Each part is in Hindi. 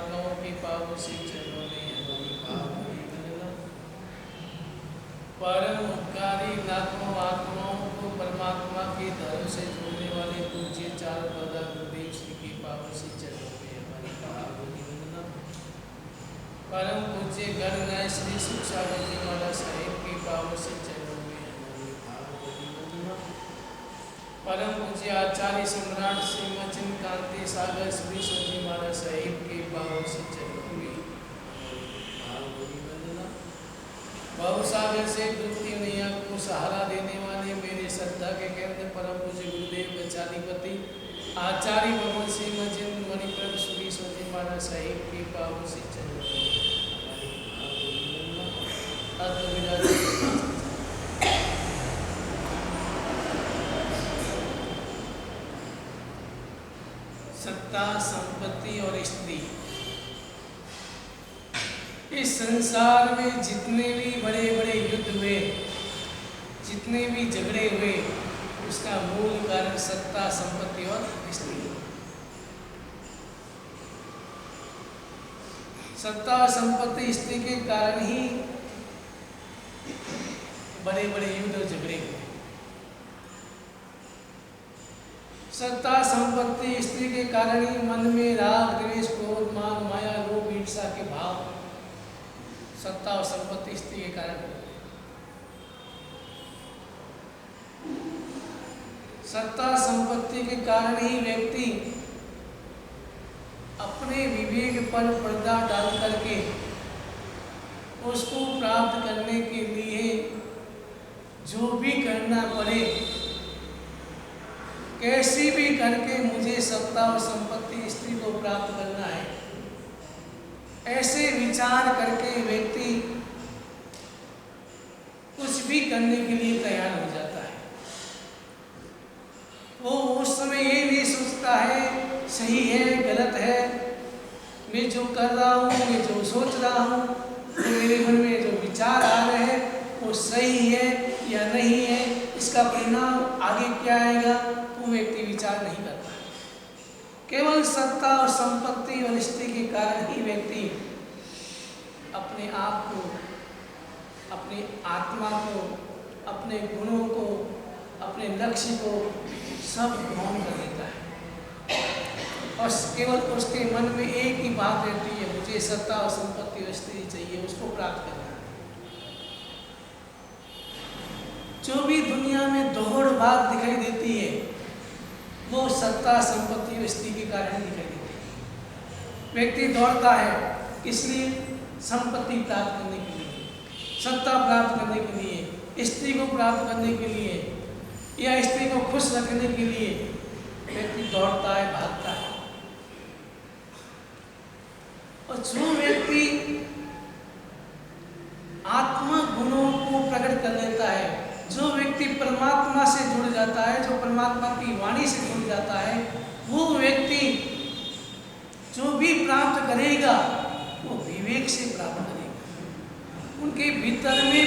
महात्माओं के पावन श्री चरणों में हमारी भावभरी वंदना। परम उपकारी लाखों आत्माओं को परमात्मा के धर्म से जोड़ने वाले पूज्य चार पदा गुरुदेव श्री के पावन श्री चरणों में हमारी भावभरी वंदना। परम पूज्य गणनाय श्री सुखसागर जी महाराज साहिब के पावन श्री चरणों में हमारी भावभरी वंदना। परम पूज्य आचार्य सम्राट श्रीमद कांति सागर श्री जी महाराज साहिब के पावन श्री चरणों में भावभरी वंदना। भवसागर से डूबती नैया को सहारा देने वाले मेरे श्रद्धा के केंद्र परम पूज्य गुरुदेव गचाधिपति आचार्य भगवान श्रीमद मणिप्रभ श्री जी महाराज साहिब के पावन श्री चरणों में हमारी भावभरी वंदना। सत्ता, संपत्ति और स्त्री, इस संसार में जितने भी बड़े बड़े युद्ध हुए, जितने भी झगड़े हुए, उसका मूल कारण सत्ता, संपत्ति और स्त्री। सत्ता, संपत्ति, स्त्री के कारण ही बड़े बड़े युद्ध और झगड़े हुए। सत्ता, संपत्ति, स्त्री के कारण ही मन में राग, द्वेष, क्रोध, मान, माया, लोभ, ईर्ष्या के भाव सत्ता और संपत्ति, स्त्री के कारण। सत्ता, संपत्ति के कारण ही व्यक्ति अपने विवेक पर पर्दा डाल करके उसको प्राप्त करने के लिए जो भी करना पड़े, कैसी भी करके मुझे सत्ता और संपत्ति, स्त्री को प्राप्त करना है, ऐसे विचार करके व्यक्ति कुछ भी करने के लिए तैयार हो जाता है। वो उस समय ये नहीं सोचता है सही है गलत है, मैं जो कर रहा हूँ, मैं जो सोच रहा हूँ, तो मेरे मन में जो विचार आ रहे हैं वो सही है या नहीं है, इसका परिणाम आगे क्या आएगा, वो व्यक्ति विचार नहीं करता। केवल सत्ता और संपत्ति और स्त्री के कारण ही व्यक्ति अपने आप को, अपनी आत्मा को, अपने गुणों को, अपने लक्ष्य को सब ग्रहण कर लेता है और केवल उसके मन में एक ही बात रहती है, मुझे सत्ता और संपत्ति और स्त्री चाहिए, उसको प्राप्त करना है। जो भी दुनिया में दौड़ भाग दिखाई देती है वो सत्ता, संपत्ति और स्त्री के कारण ही दिखाई देती है। व्यक्ति दौड़ता है इसलिए संपत्ति प्राप्त करने के लिए, सत्ता प्राप्त करने के लिए, स्त्री को प्राप्त करने के लिए या स्त्री को खुश रखने के लिए व्यक्ति दौड़ता है, भागता है। और जो व्यक्ति आत्मा गुणों को प्रकट कर लेता है, जो व्यक्ति परमात्मा से जुड़ जाता है, जो परमात्मा की वाणी से जुड़ जाता है, वो व्यक्ति जो भी प्राप्त करेगा वो विवेक से प्राप्त करेगा। उनके भीतर में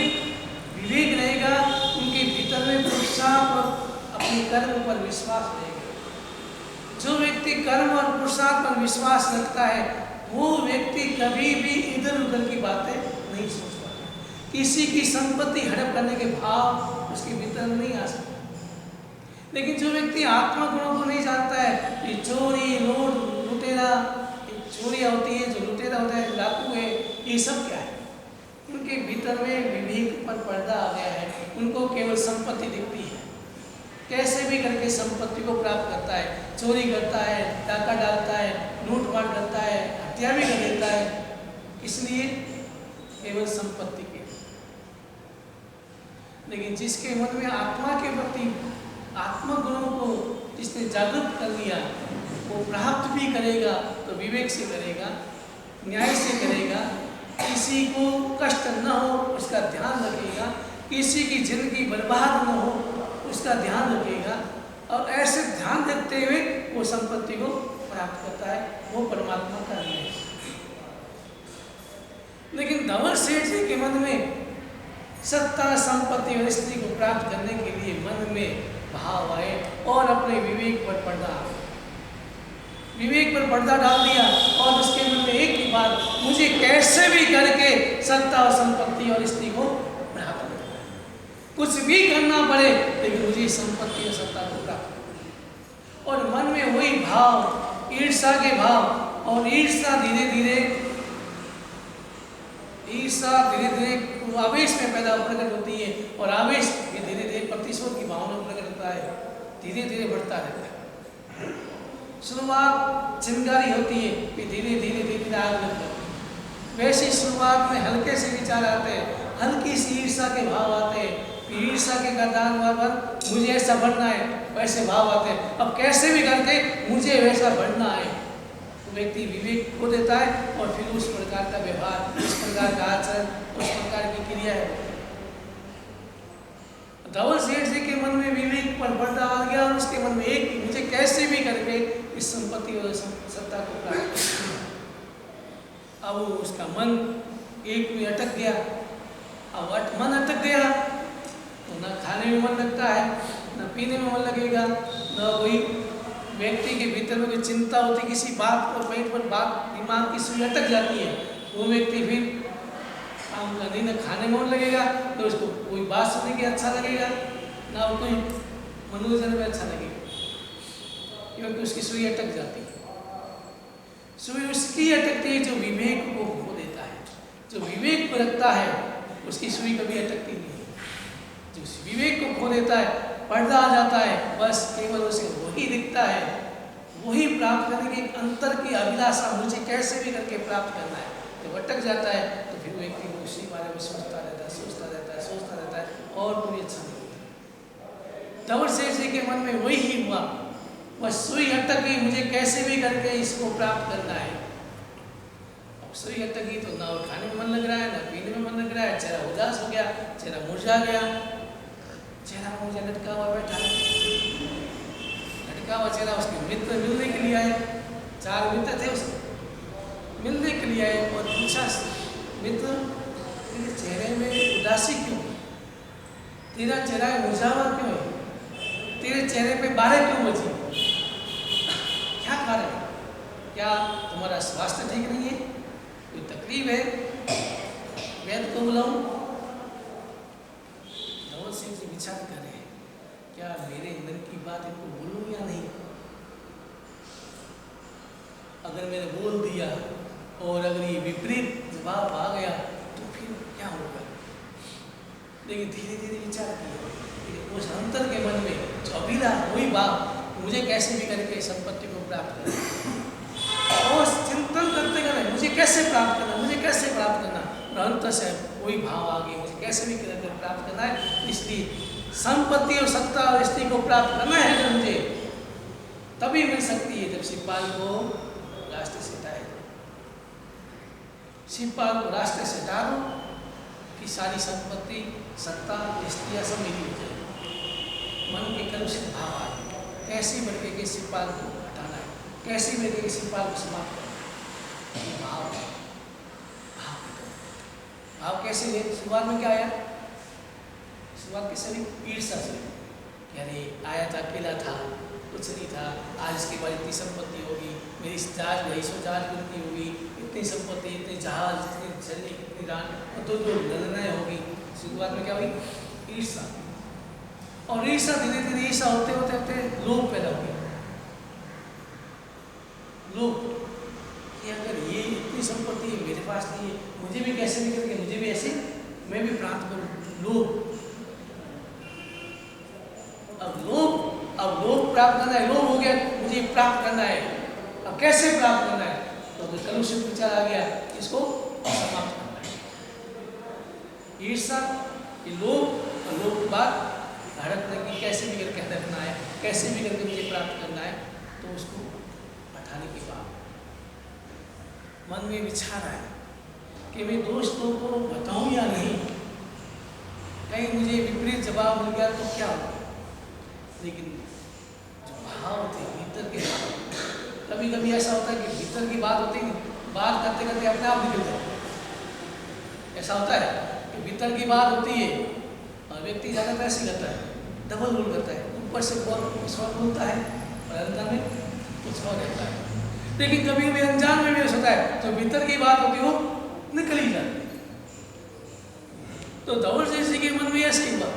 विवेक रहेगा, उनके भीतर में पुरुषार्थ और अपने कर्म पर विश्वास रहेगा। जो व्यक्ति कर्म और पुरुषार्थ पर विश्वास रखता है वो व्यक्ति कभी भी इधर उधर की बातें नहीं सोचता। किसी की संपत्ति हड़प करने के भाव उसके भीतर नहीं आ सकते। लेकिन जो व्यक्ति आत्मा गुणों को नहीं जानता है, ये चोरी, लूट, लुटेरा, चोरियाँ होती है, जो लुटेरा होता है, डाकू है, ये सब क्या है? उनके भीतर में विवेक पर पर्दा आ गया है, उनको केवल संपत्ति दिखती है। कैसे भी करके संपत्ति को प्राप्त करता है, चोरी करता है, डाका डालता है, लूटमार करता है, हत्या भी कर देता है, इसलिए केवल संपत्ति के। लेकिन जिसके मन में आत्मा के प्रति, आत्मा गुणों को जिसने जागृत कर लिया, वो प्राप्त भी करेगा तो विवेक से करेगा, न्याय से करेगा, किसी को कष्ट न हो उसका ध्यान रखेगा, किसी की जिंदगी बर्बाद न हो उसका ध्यान रखेगा, और ऐसे ध्यान रखते हुए वो संपत्ति को प्राप्त करता है। वो परमात्मा का न्याय है। लेकिन धवल सेठ जी के मन में सत्ता, संपत्ति और स्त्री को प्राप्त करने के लिए मन में भाव आए और अपने विवेक पर पर्दा आए। विवेक पर पर्दा डाल दिया और उसके मन में एक ही बात, मुझे कैसे भी करके सत्ता और संपत्ति और स्त्री को प्राप्त करना है, कुछ भी करना पड़े लेकिन मुझे संपत्ति और सत्ता को प्राप्त करना। और मन में वही भाव, ईर्ष्या के भाव, और ईर्ष्या धीरे धीरे आवेश में पैदा प्रकट होती है, और आवेश ये धीरे धीरे प्रतिशोध की भावना प्रकट होता है, धीरे धीरे बढ़ता रहता है। शुरुआत चिंगारी होती है, फिर धीरे धीरे धीरे धीरे आग लग जाती है। वैसे शुरुआत में हल्के से विचार आते हैं, हल्की सी ईर्ष्या के भाव आते हैं, फिर ईर्ष्या के गदान पर मुझे ऐसा बढ़ना है, वैसे भाव आते हैं, अब कैसे भी करके मुझे वैसा बढ़ना है। तो व्यक्ति विवेक खो देता है और फिर उस प्रकार का व्यवहार, उस प्रकार का आचरण, उस प्रकार की क्रिया है। धवल सेठ जी के मन में विवेक पर पर्दा आ गया और उसके मन में एक, मुझे कैसे भी करके इस संपत्ति और सत्ता को प्राप्त करना। अब उसका मन एक में अटक गया। अब मन अटक गया तो न खाने में मन लगता है, न पीने में मन लगेगा, न कोई व्यक्ति के भीतर में कोई चिंता होती, किसी बात पर पेट पर बात दिमाग की सुई अटक जाती है, वो व्यक्ति फिर काम का नहीं, न खाने में मन लगेगा, तो उसको कोई बात सुनने की अच्छा लगेगा, ना वो कोई मनोरंजन में अच्छा लगेगा, क्योंकि उसकी सुई अटक जाती है। सुई उसकी अटकती है जो विवेक को खो देता है। जो विवेक को रखता है उसकी सुई कभी अटकती नहीं है। जो विवेक को खो देता है, पर्दा आ जाता है, बस केवल उसे वही दिखता है, वही प्राप्त करने की अंतर की अभिलाषा, मुझे कैसे भी करके प्राप्त करना है। जब अटक जाता है तो फिर व्यक्ति को उसी बारे में सोचता रहता है, सोचता रहता है और कोई अच्छा नहीं होता। धवल सेठ जी के मन में वही ही हुआ, बस सुई अटक गई, मुझे कैसे भी करके इसको प्राप्त करना है। अब सुई अटक गई तो ना खाने में मन लग रहा है, ना पीने में मन लग रहा है, चेहरा उदास हो गया, चेहरा मुरझा गया, चेहरा मुझे लटका हुआ बैठा है, लटका हुआ चेहरा। उसके मित्र मिलने के लिए आए, 4 मित्र थे उसके, मिलने के लिए आए और पूछा, मित्र तेरे चेहरे में उदासी क्यों, तेरा चेहरा मुरझा हुआ क्यों है, तेरे चेहरे पे बारें क्यों बची, क्या कारण है, क्या तुम्हारा स्वास्थ्य ठीक नहीं है, कोई तकलीफ है, वैद्य को बुलाऊं। धवल सिंह जी विचार कर रहे हैं, क्या मेरे मन की बात इनको बोलूं या नहीं। अगर मैंने बोल दिया और अगर ये विपरीत जवाब आ गया तो फिर क्या होगा। लेकिन धीरे धीरे विचार किया, उस अंतर के मन में जो अभिला, वही बात, मुझे कैसे भी करके संपत्ति को प्राप्त करना, और चिंतन करते करते मुझे कैसे प्राप्त करना, मुझे कैसे प्राप्त करना, और अंत से वही भाव आ गया, मुझे कैसे भी करके प्राप्त करना है। इसलिए संपत्ति और सत्ता और स्त्री को प्राप्त करना है जो मुझे, तभी मिल सकती है जब शिवपाल को रास्ते से हटाए। शिवपाल को रास्ते से हटा दो कि सारी संपत्ति, सत्ता, स्त्रियां सब मिली हो जाए। मन के कलुषित भाव आ गए, कैसे बढ़के के शिवपाल को हटाना है, कैसे बढ़के के शिवपाल को समाप्त करना है। भाव भाव कैसे है, शुरुआत में क्या आया, शुरुआत कैसे हुई, ईर्ष्या से। अरे आया था, अकेला था, कुछ नहीं था, आज इसके बाद इतनी संपत्ति होगी, मेरी जहाज में 100 जहाज गिनती होगी, इतनी संपत्ति, इतने जहाज, इतनी झरने, इतनी रान, तो जो लड़नाएँ होगी। शुरुआत में क्या हुई, ईर्ष्या, और ईर्ष्या धीरे धीरे ईर्ष्या होते होते होते लोभ पैदा हो गया। लोभ कि अगर ये इतनी संपत्ति है मेरे पास नहीं है, मुझे भी कैसे नहीं करके, मुझे भी ऐसे, मैं भी प्राप्त करूँ। लोभ, अब लोभ प्राप्त करना है, लोभ हो गया, मुझे प्राप्त करना है, अब कैसे प्राप्त करना है, तो कलुषित विचार आ गया, इसको समाप्त करना है। ईर्ष्या, लोभ, और लोभ के बाद धड़क लगी, कैसे भी करके रखना है, कैसे भी करके मुझे प्राप्त करना है, तो उसको हटाने के बाद मन में विचार आया कि मैं दोस्तों को बताऊं या नहीं, कहीं मुझे विपरीत जवाब मिल गया तो क्या होगा। लेकिन जो भाव थे भीतर के भाव, कभी कभी ऐसा होता है कि भीतर की बात होती नहीं, बात करते करते अपने आप निकल जाए। ऐसा होता है कि भीतर की बात होती है और व्यक्ति ज़्यादातर ऐसे करता है, डबल रोल करता है, ऊपर से बहुत कुछ और बोलता है और अंदर में कुछ और रहता है। लेकिन कभी कभी अनजान में वेश होता है तो भीतर की बात होती हो निकल ही जाती। तो धवल सेठ जी के मन में ऐसे ही हुआ,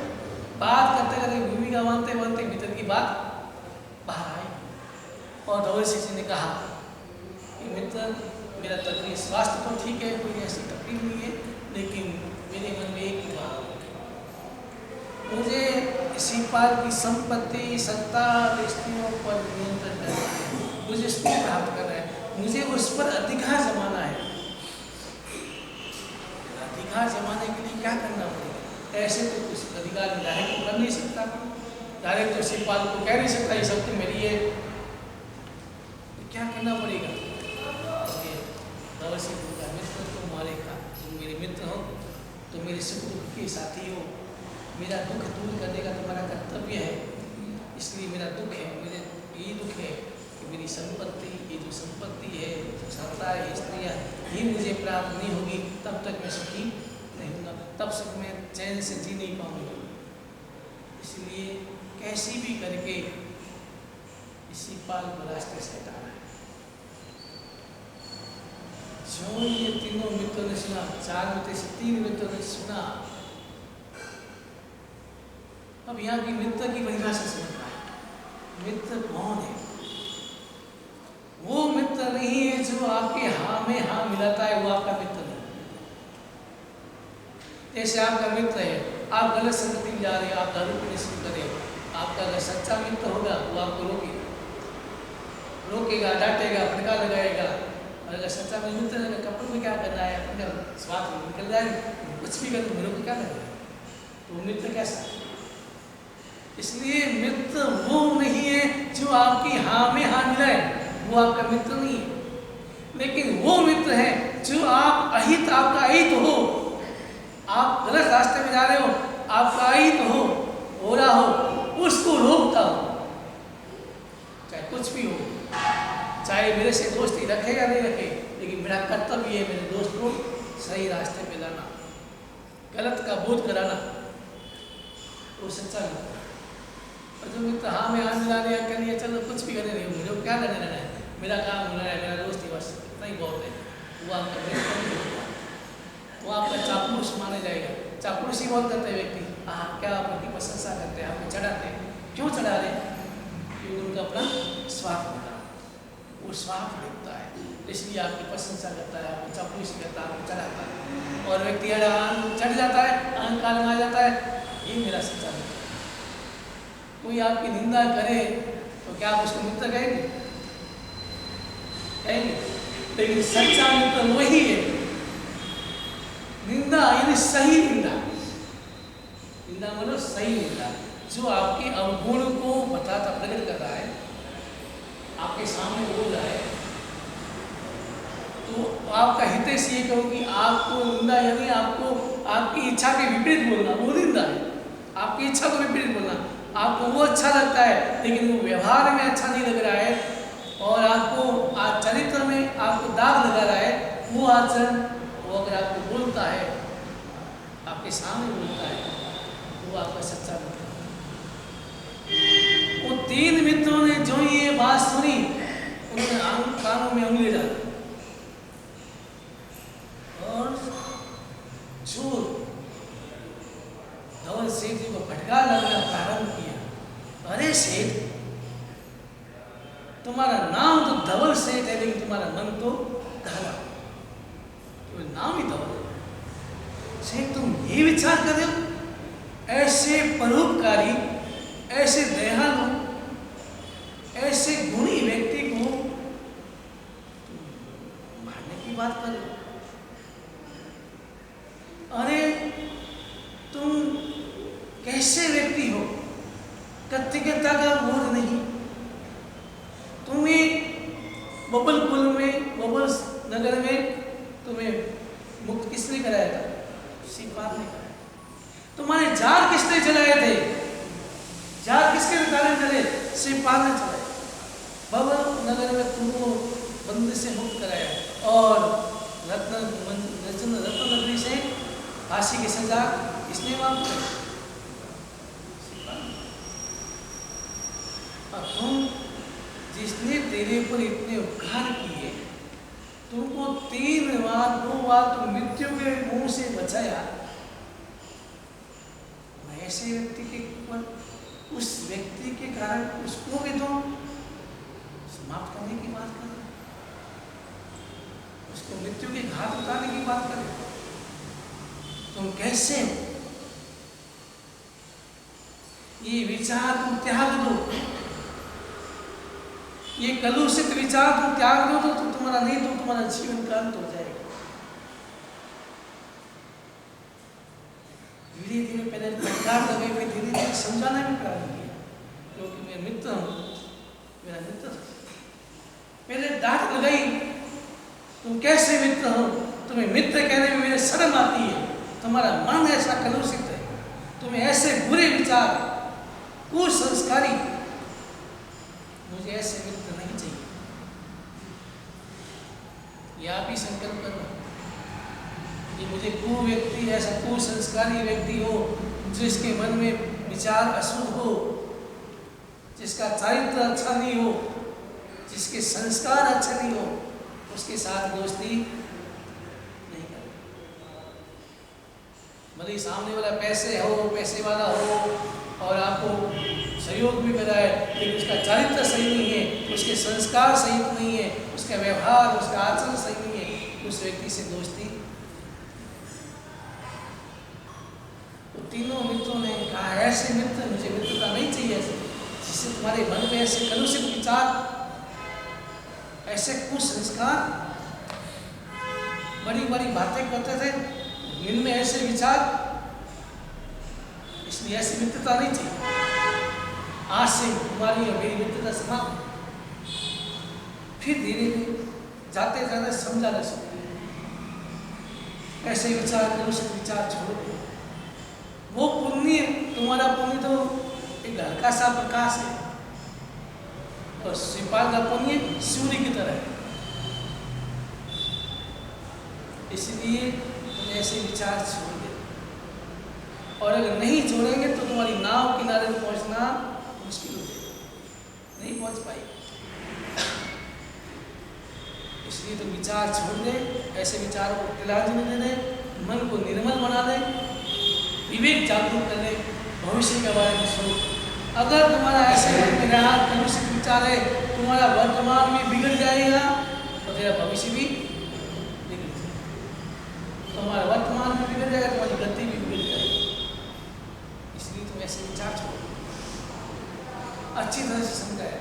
बात करते करते भूमिका बांधते बांधते भीतर की बात बाहर आई और धवल सेठ जी ने कहा कि मित्र, मेरा तकलीफ स्वास्थ्य तो ठीक है, कोई ऐसी तकलीफ नहीं है, लेकिन मेरे मन में एक ही बात, मुझे शिवपाल की संपत्ति, सत्ता, स्त्रियों पर नियंत्रण करना है, मुझे इसको प्राप्त करना है, मुझे उस पर अधिकार जमाना है। अधिकार जमाने के लिए क्या करना पड़ेगा? ऐसे तो कुछ अधिकार में डायरेक्ट कर नहीं सकता, डायरेक्ट तो शिवपाल को कह नहीं सकता ये सब तो मेरी है, तो क्या करना पड़ेगा? धवल सेठ बोला, मित्र तुम्हारे का, तुम मेरे मित्र हो, तुम मेरे सुख दुख के साथी हो, मेरा दुख दूर करने का तुम्हारा कर्तव्य है, इसलिए मेरा दुख है, मेरे ये दुख है कि मेरी संपत्ति, ये जो संपत्ति है, जो सत्ता है, स्त्रियाँ, ये मुझे प्राप्त नहीं होगी, तब तक मैं सुखी नहीं होगा, तब तक मैं चैन से जी नहीं पाऊंगा। इसलिए कैसी भी करके इसी पाल को रास्ते से हटाना है। जो ये तीनों मित्रों ने सुना, 4 में से 3 मित्रों ने सुना, अब यहाँ की मित्र की परिभाषा समझना है। मित्र कौन है? वो मित्र नहीं है जो आपके हाँ में हाँ मिलाता है, वो आपका मित्र नहीं। जैसे आपका मित्र है, आप गलत संगति में जा रहे हैं, आप दारू पीने शुरू करें, आपका अगर सच्चा मित्र होगा वो आपको रोकेगा, डांटेगा, फटका लगाएगा। और अगर सच्चा मित्र है, कपड़ों में क्या करना है, अपने स्वाद निकल जाएगा, कुछ भी कर मेरे को क्या लगेगा, तो वो मित्र कैसा है? इसलिए मित्र वो नहीं है जो आपकी हाँ में हाँ मिलाए, वो आपका मित्र नहीं है। लेकिन वो मित्र है जो आप अहित, आपका अहित हो, आप गलत रास्ते में जा रहे हो, आपका अहित हो रहा हो, उसको रोकता हो, चाहे कुछ भी हो, चाहे मेरे से दोस्ती रखे या नहीं रखे, लेकिन मेरा कर्तव्य है मेरे दोस्त को सही रास्ते पे लाना, गलत का बोध कराना, वो सच्चा मित्र। और जो मित्र हाँ में हाँ मिला रहे कर लिया, चलो कुछ भी करने नहीं, मुझे क्या करने रहना है, मेरा काम होना है, मेरा दोस्त ही बस इतना ही बहुत है, वो आपका मित्र नहीं होगा, वो आपका चापलूस माने जाएगा। चापलूसी बहुत करते हैं व्यक्ति, क्या आपकी प्रशंसा करते हैं, आपको चढ़ाते हैं, क्यों चढ़ा रहे हैं? क्योंकि उनका अपना स्वार्थ होता है, वो स्वार्थ देखता है, इसलिए आपकी प्रशंसा करता है, आपको चापलूसी करता है, आपको चढ़ाता है। और व्यक्ति चढ़ जाता है, अहंकार में आ जाता है, ये मेरा सच्चा मित्र। कोई आपकी निंदा करे तो क्या आप उसको मित्र कहेंगे? लेकिन सच्चा मित्र वही है, निंदा यानी सही निंदा, निंदा मतलब सही निंदा, जो आपके अवगुण को बताता, प्रकट कर रहा है, आपके सामने बोल रहा है, तो आपका हितैषी ये कहो कि आपको निंदा यानी आपको आपकी इच्छा के विपरीत बोलना, वो निंदा है। आपकी इच्छा को विपरीत बोलना, आपको वो अच्छा लगता है लेकिन वो व्यवहार में अच्छा नहीं लग रहा है, और आपको चरित्र में आपको दाग लगा रहा है, वो आचरण वो अगर आपको बोलता है, आपके सामने बोलता है, वो आपका सच्चा मित्र है। वो 3 मित्रों ने जो ये बात सुनी, उन्होंने कानों में उंगली डाली और जो धवल सेठ जी को फटकार लगना प्रारंभ किया। अरे सेठ, तुम्हारा नाम तो धवल सेठ है, लेकिन तुम्हारा मन तो धवल, तो नाम ही धवल है। सेठ, तुम ये विचार कर रहे हो, ऐसे परोपकारी, ऐसे दयालु, ऐसे गुणी व्यक्ति को मारने की बात कर रहे हो? अरे तुम कैसे व्यक्ति हो, कृतज्ञता का बोध नहीं। तुम्हें बबलपुर में, बबल नगर में तुम्हें मुक्त किसने कराया था? शिवपाल ने कराया। तुम्हारे जार किसने चलाए थे? जार किसके कारण चले? शिवपाल ने चलाए। बबल नगर में तुमको बंदी से मुक्त कराया और रत्न नगरी से फांसी की सजा किसने मांग की? और तुम जिसने तेरे पर इतने उपकार किए, तुमको 3 बार 2 बार तुम मृत्यु के मुंह से बचाया, ऐसे व्यक्ति के ऊपर, उस व्यक्ति के कारण उसको भी तुम समाप्त करने की बात कर रहे, उसको मृत्यु के घाट उतारने की बात कर रहे, तुम कैसे? ये विचार तुम त्याग दो, ये कलुषित विचार तुम त्याग दो तो तुम्हारा नहीं तो तुम्हारा जीवन का अंत हो जाएगा। धीरे धीरे पहले फटकार लगे, फिर धीरे धीरे समझाना भी प्रारंभ किया, क्योंकि मैं मित्र हूँ, मेरा मित्र था। पहले डांट लगाई, तुम कैसे मित्र हो, तुम्हें मित्र कहने में मेरे शर्म आती है, तुम्हारा मन ऐसा कलुषित है, तुम्हें ऐसे बुरे विचार, कुसंस्कारी, मुझे ऐसे मित्र नहीं चाहिए। ये आप ही संकल्प करना कि मुझे व्यक्ति, ऐसा कुसंस्कारी व्यक्ति हो, जिसके मन में विचार अशुद्ध हो, जिसका चरित्र अच्छा नहीं हो, जिसके संस्कार अच्छे नहीं हो, उसके साथ दोस्ती नहीं करनी। भले सामने वाला पैसे वाला हो और आपको सहयोग भी कराए, लेकिन उसका चरित्र सही नहीं है, उसके संस्कार सही नहीं है, उसका व्यवहार, उसका आचरण सही नहीं है, उस व्यक्ति से दोस्ती। तो तीनों मित्रों ने कहा, ऐसे मित्र, मुझे मित्रता नहीं चाहिए ऐसे, जिससे तुम्हारे मन में ऐसे कलुषित विचार, ऐसे कुसंस्कार, बड़ी बड़ी बातें करते थे, दिल में ऐसे विचार, इसलिए ऐसी मित्रता नहीं चाहिए। आज से तुम्हारी और मेरी मित्रता समाप्त। फिर धीरे धीरे जाते जाते समझाना सकते, ऐसे विचार, कलुषित विचार छोड़ दो। वो पुण्य, तुम्हारा पुण्य तो एक हल्का सा प्रकाश है, और श्रीपाल का पुण्य सूर्य की तरह है। इसलिए तुम ऐसे विचार छोड़ दे, और अगर नहीं छोड़ेंगे तो तुम्हारी नाव किनारे पहुंचना मुश्किल हो जाएगा, नहीं पहुंच पाएगी। इसलिए तुम विचार छोड़ दे, ऐसे विचारों को तिलांजलि दे दे, मन को निर्मल बना दे, विवेक जागरूक कर ले, भविष्य के बारे में सोच। अगर तुम्हारा ऐसे मन में रहा कलुषित विचार है, तुम्हारा वर्तमान भी बिगड़ जाएगा और तेरा भविष्य भी बिगड़ जाएगा। तुम्हारा वर्तमान भी बिगड़ जाएगा, तुम्हारी गति भी बिगड़ जाएगी। इसलिए तुम ऐसे विचार छोड़ो, अच्छी तरह से समझाया।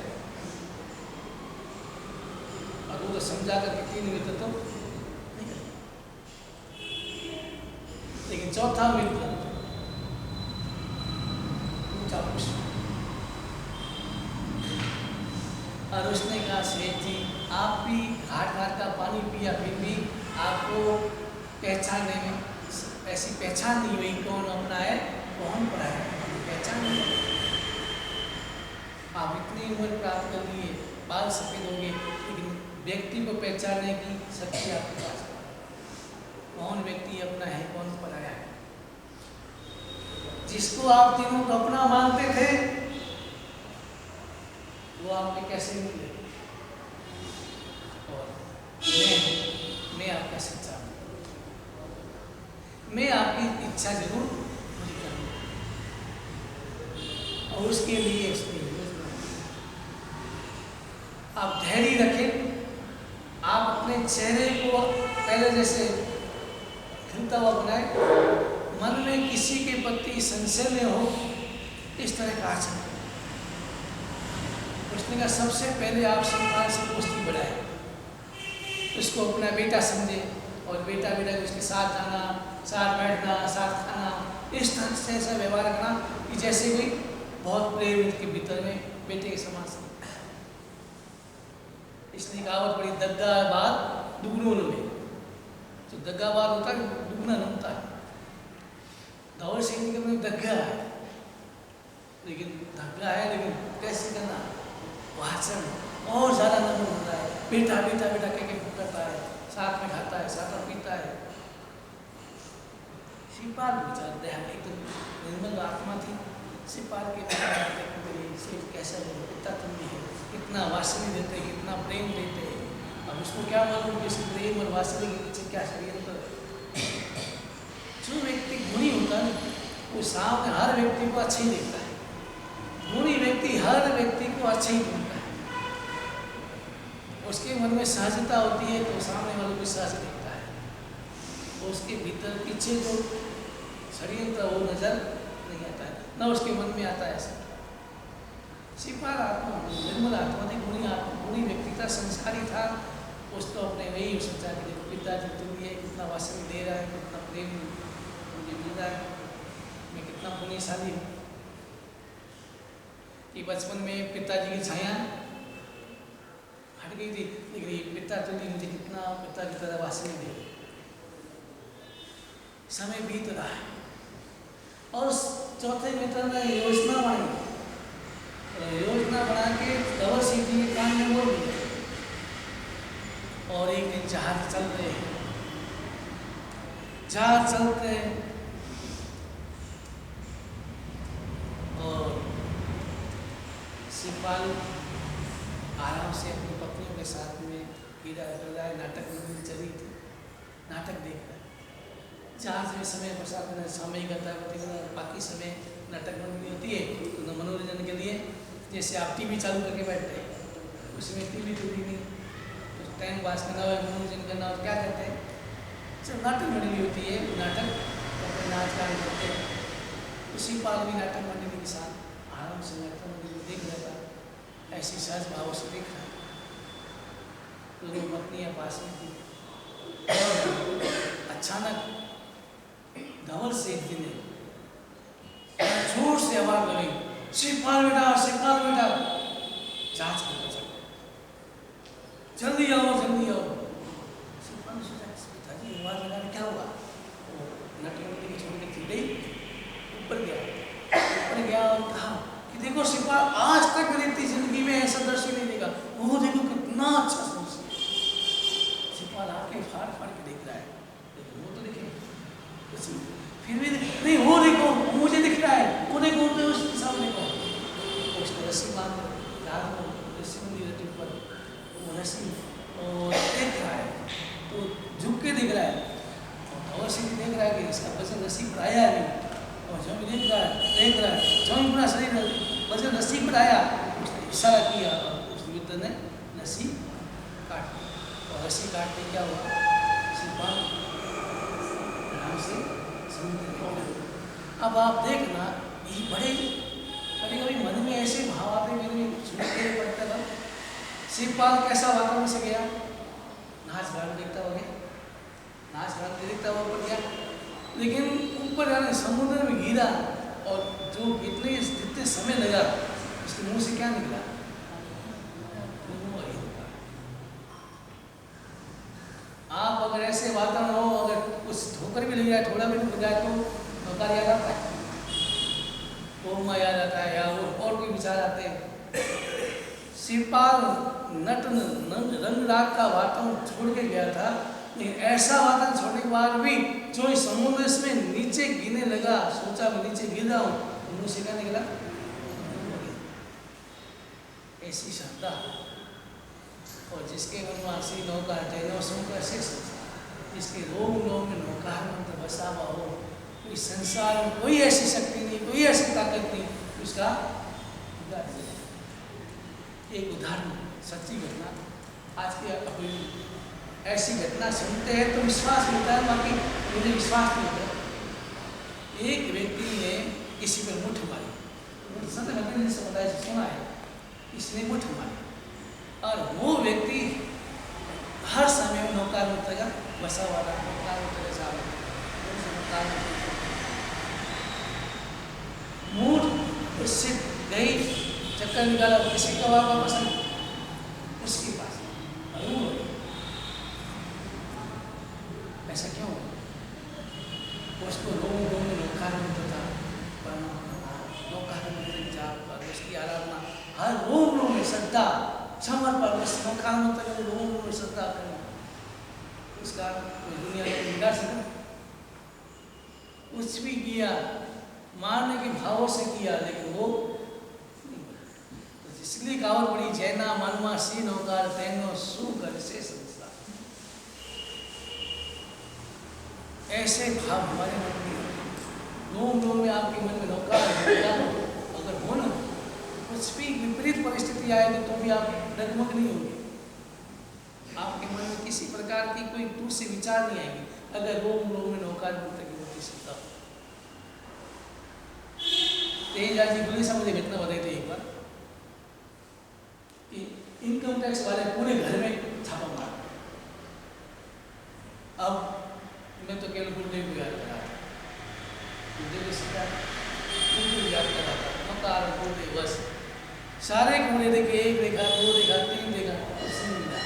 और वो तो समझा कर कितनी मित्र तो नहीं कर, लेकिन चौथा मित्र पूछा प्रश्न, और उसने कहा, सेठ जी, आप भी घाट घाट का पानी पिया, फिर भी आपको पहचानने में ऐसी पहचान नहीं हुई, कौन अपना है कौन पड़ा है, पहचान नहीं हुई। आप इतनी उम्र प्राप्त कर लिए, बाल सफेद होंगे, लेकिन व्यक्ति को पहचानने की शक्ति आपके पास है, कौन व्यक्ति अपना है कौन पराया है। जिसको आप तीनों को अपना मानते थे, वो आपके कैसे मिले, और मैं आपका सच्चा हूं, मैं आपकी इच्छा जरूर मुझे करूँ, और उसके लिए आप धैर्य रखें। आप अपने चेहरे को पहले जैसे खिलता हुआ बनाए, मन में किसी के प्रति संशय न हो, इस तरह का आचरण करें। उसने कहा, सबसे पहले आप संतान से दोस्ती बढ़ाए, उसको अपना बेटा समझे, और बेटा उसके साथ जाना, साथ बैठना, साथ खाना, इस तरह से ऐसा व्यवहार करना कि जैसे कोई बहुत प्रेम उसके भीतर में बेटे के समान समझ। इसलिए कहावत बड़ी, दग्गाबाद दुगनों में, जो दग्गाबाद होता है दुगना होता है। धौल सिंह के में दग्गा है, लेकिन कैसे करना, वाचन और ज़्यादा नंबर होता है, बेटा बेटा बेटा कह के करता है, साथ में खाता है, साथ में पीता है। श्रीपाल विचार दया, एकदम निर्मल आत्मा थी। श्रीपाल के कैसा इतना कितना वात्सल्य देते हैं, कितना प्रेम देते हैं। अब उसको क्या मालूम कि इस प्रेम और वात्सल्य के पीछे क्या षड्यंत्र है। जो व्यक्ति गुणी होता है वो सामने हर व्यक्ति को अच्छा ही देखता है। गुणी व्यक्ति हर व्यक्ति को अच्छा ही ढूंढता है। उसके मन में सहजता होती है तो सामने वालों को सहज देखता है, और उसके भीतर पीछे जो षड्यंत्र वो नजर नहीं आता है, न उसके मन में आता है ऐसा। सिपार आत्मा निर्मल आत्मा थी, गुणी व्यक्ति था, संस्कारी था। उसको अपने वही सोचा कि देखो पिताजी तुम ये कितना वात्सल्य दे रहा है, कितना प्रेम मुझे मिल रहा है, मैं कितना पुण्यशाली हूँ कि बचपन में पिताजी की छाया हट गई थी, लेकिन ये पिता तुल्य मुझे कितना पिता की तरह वात्सल्य दे रहे। समय बीत रहा है और चौथे मित्र ने योजना बनाई, योजना बना के धवल सिंह जी के कान में बोल दिया। और एक दिन जहाज चल रहे हैं, जहाज चलते हैं और शिवपाल आराम से अपनी पत्नियों के साथ में हीरा है, नाटक में चली थी, नाटक देख रहा है। जहाज में समय प्रसाद में सामयिक गतिविधि, बाकी समय नाटक मंडली होती है तो मनोरंजन के लिए, जैसे आप टीवी चालू करके बैठते हैं, उसमें टीवी नहीं, तो टाइम पास करना हो, मनोरंजन करना हो, क्या करते हैं, जब नाटक मंडली होती है नाटक अपने नाच गान करते हैं। उसी पाल भी नाटक मंडली के साथ आराम से नाटक मंडली देख रहा था, ऐसी सहज भाव से देख रहा था। दोनों पत्नियां पास में थी और अचानक धवल सेठ जी ने जोर से आवाज लगाई, शिवपाल बेटा, शिवपाल बेटा, जांच करना चाहिए, जल्दी आओ, जल्दी आओ। शिवपाल ने सोचा पिताजी आवाज लगाने क्या हुआ, नटवंती की छोड़ के चिड़ी ऊपर गया और कहा कि देखो शिवपाल, आज तक मैंने इतनी जिंदगी में ऐसा दृश्य नहीं देखा, वो देखो कितना अच्छा दृश्य। शिवपाल आके फाड़ फाड़ के देख रहा है, लेकिन वो तो देखे फिर भी नहीं, वो देखो मुझे दिख रहा है, वो देखो तो उसके सामने को उसने रस्सी बांध रात को रस्सी बंधी रहती ऊपर, वो रस्सी और देख रहा है तो झुक के देख रहा है, और अवश्य भी देख रहा है कि इसका वजन रस्सी पर आया नहीं, और जो भी देख रहा है जो पूरा शरीर वजन रस्सी पर आया, उसने इशारा किया और उस मित्र ने रस्सी काट दी। और रस्सी काटने क्या हुआ, शिवपाल आराम से समुद्र में। अब आप देखना, ये बड़े कभी कभी मन में ऐसे भाव आते, मेरे सुनते पड़ता था। शिवपाल कैसा वातावरण से गया, नाच गान देखता हो गया, नाच गान देखता हुआ ऊपर गया, लेकिन ऊपर जाने समुद्र में गिरा और जो जितने समय लगा उसके मुंह से क्या निकला, आप अगर ऐसे वातावरण हो, अगर कुछ ठोकर भी लग जाए, थोड़ा भी लग जाए तो नौकार याद आता है, कोरमा याद आता है, या और कोई विचार आते हैं। शिवपाल नट रंग राग का वातावरण छोड़ के गया था, लेकिन ऐसा वातावरण छोड़ने के बाद भी जो इस समुद्र में नीचे गिरने लगा, सोचा मैं नीचे गिर रहा हूँ, तो मुँह से क्या निकला, ऐसी श्रद्धा। और जिसके मन में आसी नौका जिसके रोम रोम में नौका मंत्र बसा हुआ हो, कोई संसार में कोई ऐसी शक्ति नहीं, कोई ऐसी ताकत नहीं, उसका एक उदाहरण सच्ची घटना, आज की अपनी ऐसी घटना सुनते हैं तो विश्वास मिलता है, बाकी मुझे विश्वास नहीं होता। एक व्यक्ति ने किसी पर मुठ मारी, संत भगवान से बताया, सुना है, इसने मुठ मारी, और वो व्यक्ति हर समय नौका उतरेगा, बसा हुआ था, नौका उतरे साहब मूड उससे गई, चक्कर निकाला, किसी का वापस उसके पास ऐसा क्यों, उसको रोम रोम में नौका था, नौका उसकी आराधना हर रोम रोम में श्रद्धा, समर्पण, नौका मतलब रोम रोम में श्रद्धा करना, उसका दुनिया में मिला सका, कुछ भी किया मारने के भावों से किया, लेकिन वो नहीं, तो इसलिए तीसरी कहावत बड़ी जैना मनवा सी नौकार तेनो सु कर से संसार। ऐसे भाव हमारे मन में रोम रोम में आपके मन में नौकार अगर हो ना, कुछ भी विपरीत परिस्थिति आएगी तो भी आप डगमग नहीं होंगे, आपके मन में किसी प्रकार की कोई दूसरे विचार नहीं आएंगे अगर रोम रोम में नौकार होती सकता। तेज जी पुलिस मुझे घटना बताई थी एक बार, इनकम टैक्स वाले पूरे घर में छापा मार। अब मैं तो केवल गुरुदेव को याद करा था, गुरुदेव सीधा बिल्कुल याद करा था, नौकार गुरुदेव बस सारे कमरे देखे, एक देखा, दो देखा, तीन देखा, कुछ नहीं मिला।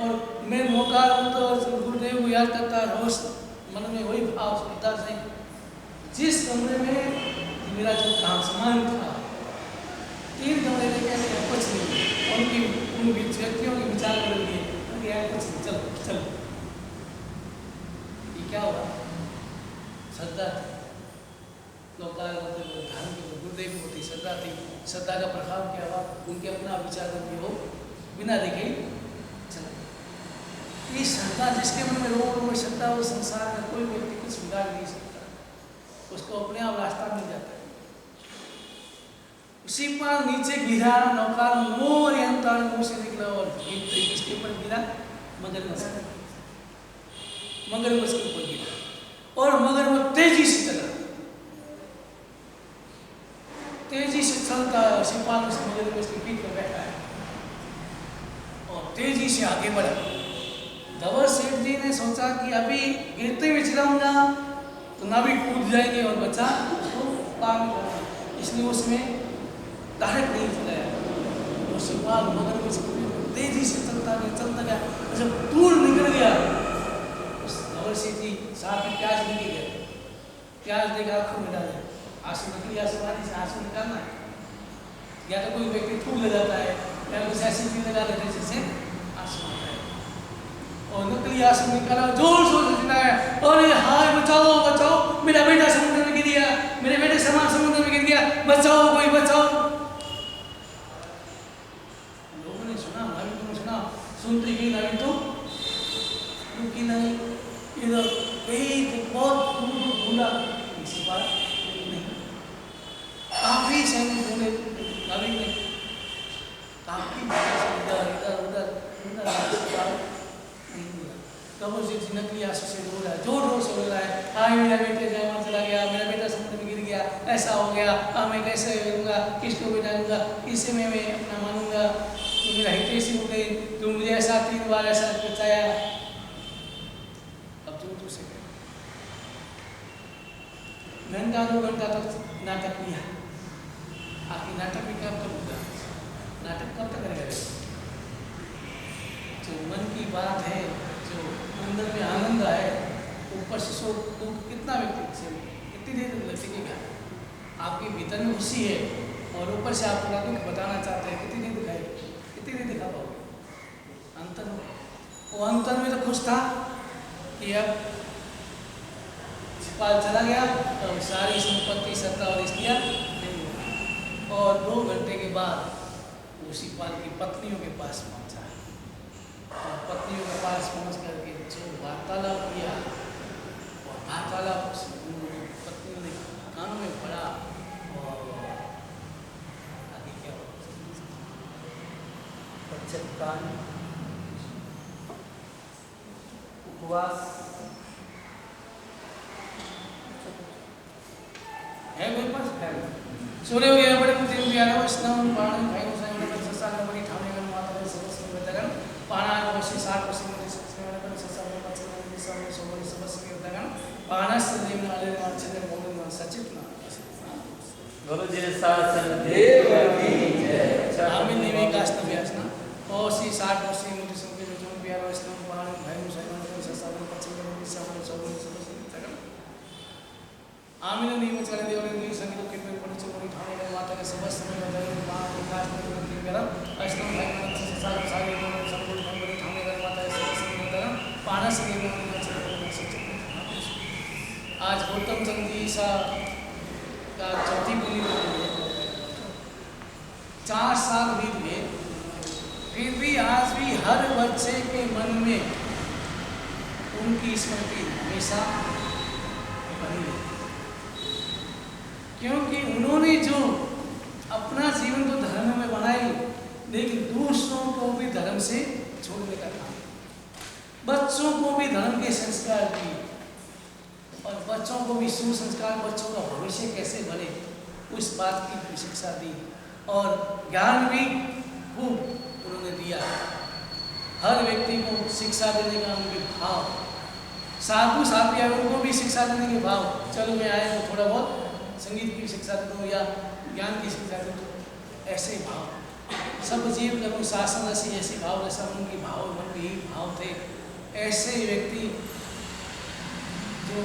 और मैं नौकार हूँ तो गुरुदेव को याद करता रोज मन में वही भाव सोचता से, जिस कमरे में मेरा जो काम सामान था, तीन कमरे देखे कुछ नहीं, उनकी उन व्यक्तियों के विचार बदल दिए, कुछ नहीं, चलो चलो। ये क्या हुआ? श्रद्धा थी, नौकार धर्म के गुरुदेव होती श्रद्धा थी, श्रद्धा का प्रभाव क्या हुआ, उनके अपना विचार करके हो बिना देखे चला। ये श्रद्धा जिसके मन में रोग में श्रद्धा हो, संसार में कोई व्यक्ति कुछ बिगाड़ नहीं सकता, उसको अपने आप रास्ता मिल जाता है। उसी पर नीचे गिरा नौकार, मोर यंत्र मुंह से निकला और किसके ऊपर गिरा? मगरमच्छ, मगरमच्छ के ऊपर गिरा और मगरमच्छ तेजी से चला, तेजी से चलता है। सिपाही उस मगरमच्छ की पीठ पर बैठा है और तेजी से आगे बढ़ा। धवल सेठ जी ने सोचा कि अभी गिरते हुए चलाऊंगा तो नाविक कूद जाएंगे और बच्चा उसको पार नहीं करना, इसलिए उसमें डायरेक्ट नहीं चलाया। वो सिपाही मगरमच्छ तेजी से चलता गया, जब दूर निकल गया उस धवल सेठ जी साथ में प्याज लेके गए, प्याज लेकर आंखों में डाले, आंसू निकली, आंसू से आंसू निकालना है, या तो कोई व्यक्ति फूल लगाता है या कुछ ऐसी चीज लगा देते जिससे आंसू आता है, और नकली आंसू निकाला, जोर जोर से चिल्लाया, अरे हाय बचाओ बचाओ, मेरा बेटा समुद्र में गिर गया, मेरे बेटे समान समुद्र में गिर गया, बचाओ कोई बचाओ। लोगों ने सुना, नाविकों ने सुना, सुनते ही नाविक तो रुकी नहीं, इधर एक बहुत दूर ढूंढा, किसी बात नहीं, काफी सैनिक ढूंढे, नाविक ने काफी इधर इधर उधर कबूल से नकली आंसू से रो रहा है, जोर जोर से रो रहा है, हाय मेरा बेटे जहाँ चला गया, मेरा बेटा समुद्र में गिर गया, ऐसा हो गया, अब मैं कैसे करूँगा, किसको बिठाऊंगा, किसे में मैं अपना मानूंगा, तो मेरा हितैषी हो गई, तो मुझे ऐसा 3 बार ऐसा बचाया, अब जोर जोर से घंटा 2 घंटा तक नाटक किया। आखिर नाटक भी कब तक होगा, नाटक कब तक करेगा? जो मन की बात है, जो अंदर में आनंद है, ऊपर से सो तो कितना व्यक्ति से कितनी देर लगेगा? आपके भीतर में खुशी है और ऊपर से आप थोड़ा दुख बताना चाहते हैं, कितनी देर दिखाएगा, कितनी देर दिखा पाओगे? अंतर में, वो अंतर में तो खुश था कि अब सिपाही चला गया तो सारी संपत्ति सत्ता और स्त्रियाँ नहीं हुआ, और 2 घंटे के बाद वो सिपाही की पत्नियों के पास पहुंचा और पत्नियों के पास पहुंच करके जो वार्तालाप किया और वार्तालाप पत्नियों ने कानों में पड़ा और आगे क्या पश्चातान उपवास है, कोई पास है सूर्य हो गया बड़े मुझे प्यारा स्नान पानी भाई संग ससा का बड़ी ठाणे का माता ने सबस में बतागन पाना वर्षी 60 वर्ष में सबसे वाला का ससा में पचन में सब सोमनी सबस में बतागन पाना सदैव नाले माचे ने मोहन सचित ना गुरु जी शासन देव की जय। आमीन निवेकास नव्यासना और सी 60 वर्ष में मुझे संके जो प्यारा स्नान पानी भाई संग का ससा में पचन में सब सोमनी सबस में बतागन आमीन नियम चले देव ने संगीत के में पड़ी चोरी ठाणे का माता के सबस में बतागन पाना विकास में दिन करा स्नान भाई मन से साल साल में सब कुछ हम बड़ी ठाणे का माता के सबस में बतागन पाना से देव ने आज गौतम चंद जी सा का चौथी बोली है 4 साल बीत गए, फिर भी आज भी हर बच्चे के मन में उनकी स्मृति हमेशा बनी रहती, क्योंकि उन्होंने जो अपना जीवन तो धर्म में बनाई, लेकिन दूसरों को भी धर्म से छोड़ने का काम, बच्चों को भी धर्म के संस्कार दिए और बच्चों को भी सुसंस्कार, बच्चों का भविष्य कैसे बने उस बात की शिक्षा दी और ज्ञान भी खूब उन्होंने दिया। हर व्यक्ति को शिक्षा देने का उनके भाव, साधु साथी है उनको भी शिक्षा देने के भाव, चलो मैं आया तो थोड़ा बहुत संगीत की शिक्षा दे दूँ या ज्ञान की शिक्षा दे दूँ, ऐसे भाव। सब जीव करूँ शासन ऐसी ऐसे भाव, ऐसा उनके भाव मन में यही भाव थे। ऐसे व्यक्ति जो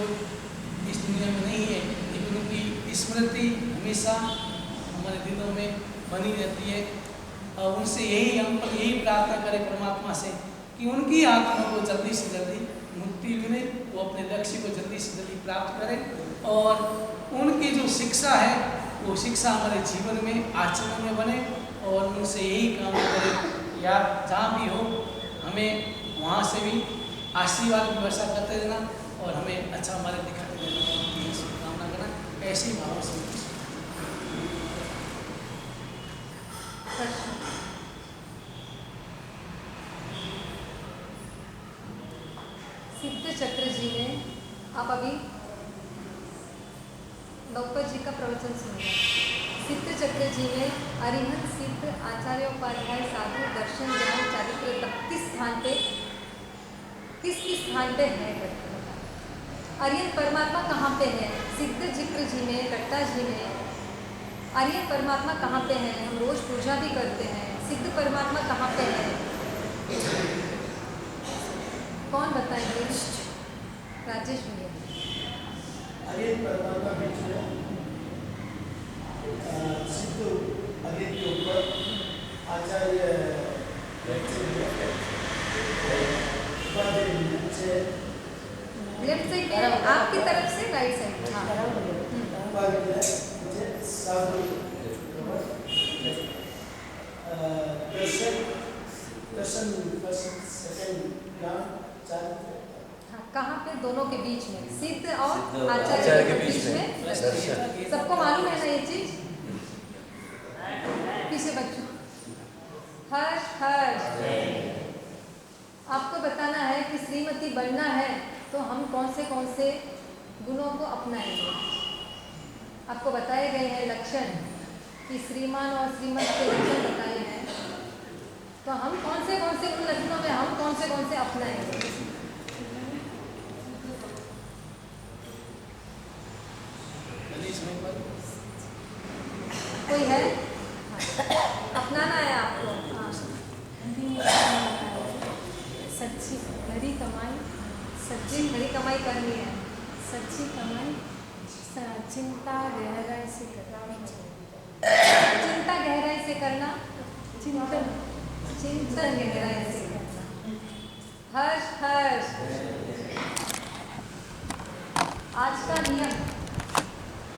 इस दुनिया में नहीं है, लेकिन उनकी स्मृति हमेशा हमारे दिलों में बनी रहती है और उनसे यही प्रार्थना करें परमात्मा से कि उनकी आत्मा को जल्दी से जल्दी मुक्ति मिले, वो अपने लक्ष्य को जल्दी से जल्दी प्राप्त करें और उनकी जो शिक्षा है वो शिक्षा हमारे जीवन में आचरण में बने और उनसे यही काम करें या जहाँ भी हो हमें वहाँ से भी आशीर्वाद की वर्षा करते रहना और हमें अच्छा मार्ग दिखाते रहना, यही शुभकामना करना। ऐसी भावों से सिद्ध चक्र जी ने, आप अभी डॉक्टर जी का प्रवचन सुनिए। सिद्ध चक्र जी ने अरिहंत सिद्ध आचार्योपाध्याय साधु दर्शन ज्ञान चारित्र किस स्थान पे है? अरिहंत परमात्मा कहाँ पे है? सिद्ध चक्र जी में, कट्टा जी में अरिहंत परमात्मा कहाँ पे है? हम रोज पूजा भी करते हैं, सिद्ध परमात्मा कहाँ पे है? कौन बताएंगे? राजेश भैया। अरिहंत परमात्मा बीच में सिद्ध अरिहंत के ऊपर आचार्य लेफ्ट साइड आपकी तरफ से राइट साइड। हाँ, कहाँ पे? दोनों के बीच में, सिद्ध और आचार्य के बीच में दर्शन। सबको मालूम है ना ये चीज? पीछे बच्चों, हर्ष हर्ष। आपको बताना है कि श्रीमती बनना है तो हम कौन से गुणों को अपनाएंगे। आपको बताए गए हैं लक्षण कि श्रीमान और श्रीमत के लक्षण बताए हैं, तो हम कौन से उन लक्षणों में हम कौन से अपनाएंगे। कोई है? अपनाना है आपको। सच्ची घड़ी कमाई, सच्ची घड़ी कमाई करनी है। सच्ची कमाई, चिंता गहराई से करना, चिंता गहराई से करना, चिंतन गहराई से करना। हर्ष हर्ष। आज का नियम